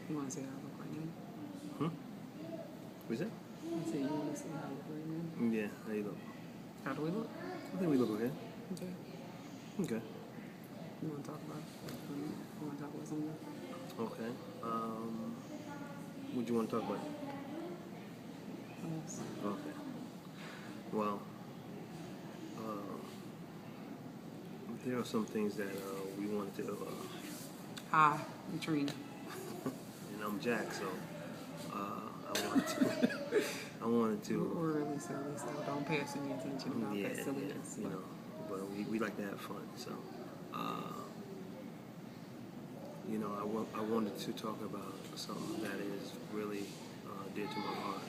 You want to say how I look right now? What's that? You say you want to say how I look right now? Yeah, how you look? How do we look? I think we look okay. Okay. Okay. You want to talk about? You want to talk about something? Okay. What do you want to talk about? Yes. Okay. Well, uh, there are some things that we wanted to, Hi, I'm Trina. and I'm Jack, so I wanted to, I wanted to, We're really silly, so don't pay us any attention about yeah, that silliness. you know, but we like to have fun, so, I wanted to talk about something that is really dear to my heart,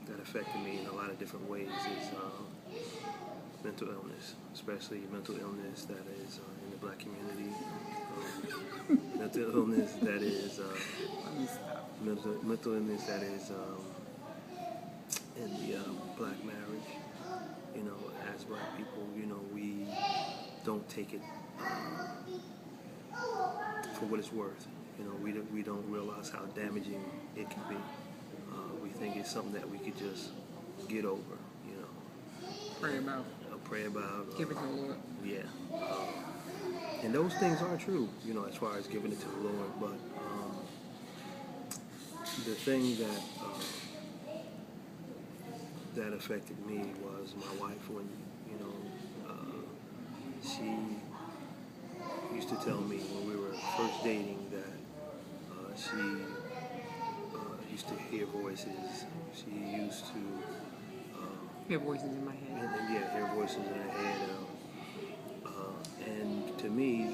that affected me in a lot of different ways is mental illness, especially mental illness that is in the black community, mental illness that is Let me stop. mental illness that is in the black marriage. You know, as black people, we don't take it for what it's worth. We don't realize how damaging it can be. We think it's something that we could just get over. Pray about. Pray about. Give it to the Lord. Yeah. And those things are true, as far as giving it to the Lord. But the thing that affected me was my wife when, she used to tell me when we were first dating that she used to hear voices. She used to Hear voices in my head. hear voices in her head. And to me,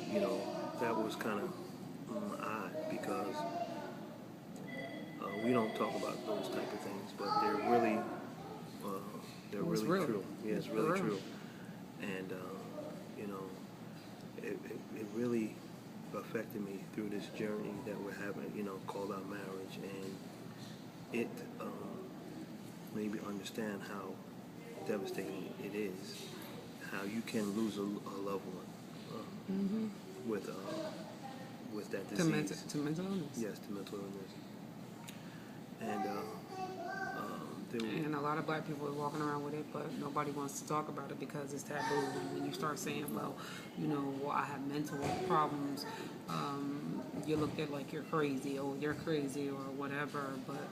that was kind of odd because we don't talk about those type of things, but they're really Real. true. Yeah, it's really true. And it really affected me through this journey that we're having, called our marriage, and it made me understand how devastating it is, how you can lose a loved one with that disease. To mental illness. Yes, to mental illness. And And a lot of black people are walking around with it, but nobody wants to talk about it because it's taboo. And when you start saying, well, I have mental problems, you're looked at like you're crazy, or you're crazy, or whatever. But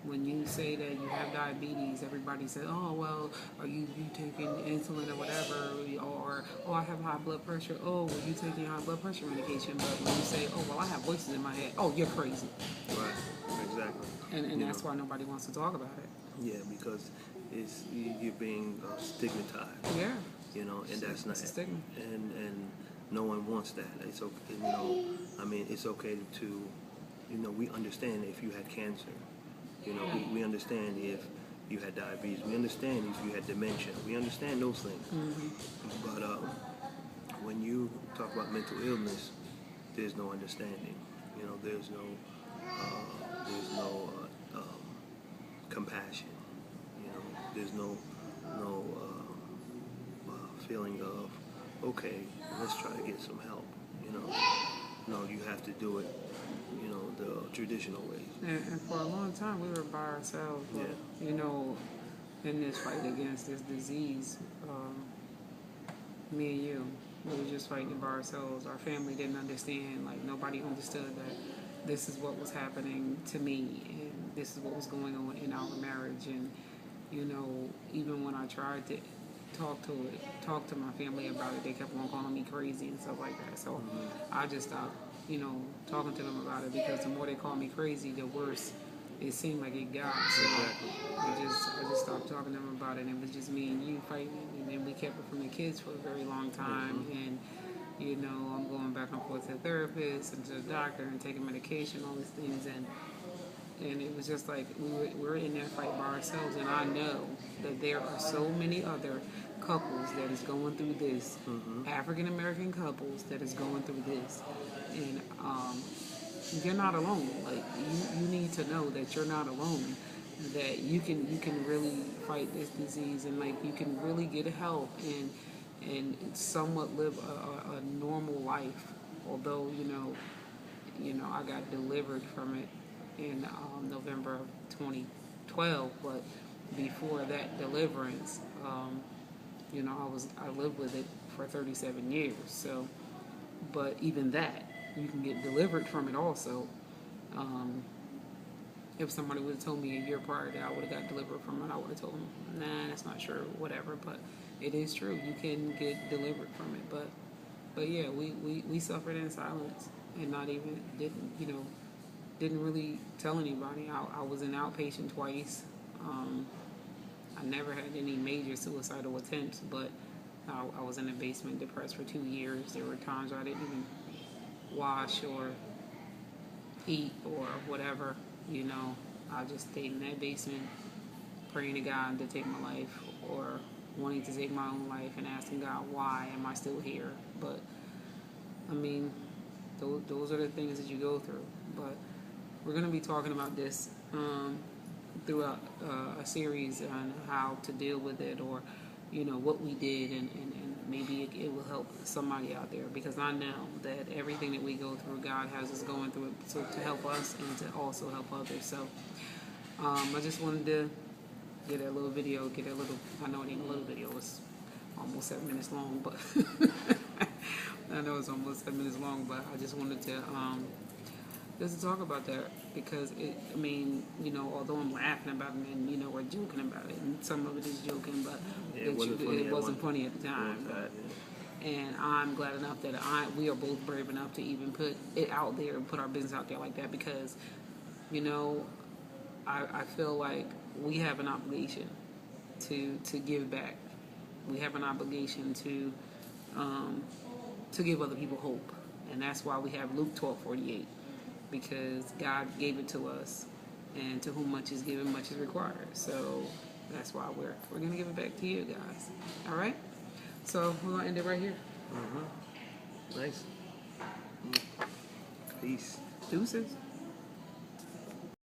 when you say that you have diabetes, everybody says, oh, well, are you taking insulin or whatever? Or, oh, I have high blood pressure. Oh, well, you taking high blood pressure medication? But when you say, oh, well, I have voices in my head. Oh, you're crazy. right, exactly. And that's why nobody wants to talk about it. Yeah, because you're being stigmatized. Yeah. And that's not It's a stigma. and no one wants that. It's okay. It's okay to, we understand if you had cancer. We understand if you had diabetes. We understand if you had dementia. We understand those things. But when you talk about mental illness, there's no understanding. There's no compassion. There's no feeling of, okay, let's try to get some help. No, you have to do it, the traditional way. And for a long time, we were by ourselves. Yeah. In this fight against this disease, me and you, we were just fighting by ourselves. Our family didn't understand. Like, nobody understood that this is what was happening to me, and this is what was going on in our marriage. And, even when I tried to talk to my family about it, they kept on calling me crazy and stuff like that. So I just stopped, talking to them about it, because the more they called me crazy, the worse it seemed like it got. So I just stopped talking to them about it, and it was just me and you fighting. And then we kept it from the kids for a very long time. And I'm going back and forth to the therapist and to the doctor and taking medication, all these things, and it was just like we're in that fight by ourselves. And I know that there are so many other couples that is going through this, African American couples that is going through this, and you're not alone. Like, you need to know that you're not alone. That you can really fight this disease, and like you can really get help and somewhat live a normal life. Although I I got delivered from it in November of 2012, but before that deliverance, you know, I lived with it for 37 years. So, but even that, you can get delivered from it also. If somebody would have told me a year prior that I would have got delivered from it, I would have told them, nah, that's not true, whatever. But it is true. You can get delivered from it. But yeah, we suffered in silence and didn't really tell anybody. I was in outpatient twice. I never had any major suicidal attempts, but I was in the basement depressed for 2 years. There were times where I didn't even wash or eat or whatever, you know. I just stayed in that basement praying to God to take my life, or wanting to take my own life and asking God, why am I still here? But I mean, those are the things that you go through. But we're going to be talking about this throughout a series on how to deal with it, or you know what we did, and maybe it will help somebody out there, because I know that everything that we go through, God has us going through it so to help us and to also help others. So I just wanted to get a little video, I know it ain't a little video, it's almost 7 minutes long, but I know it's almost 7 minutes long, but I just wanted to just to talk about that, because I mean, you know, although I'm laughing about it and, you know, we're joking about it, and some of it is joking, but it wasn't funny at the time. And I'm glad enough that we are both brave enough to even put it out there and put our business out there like that, because, you know, I feel like we have an obligation to give back. We have an obligation to give other people hope, and that's why we have Luke 12:48. Because God gave it to us, and to whom much is given, much is required. So that's why we're gonna give it back to you guys. All right. So we're gonna end it right here. Nice. Peace. Deuces.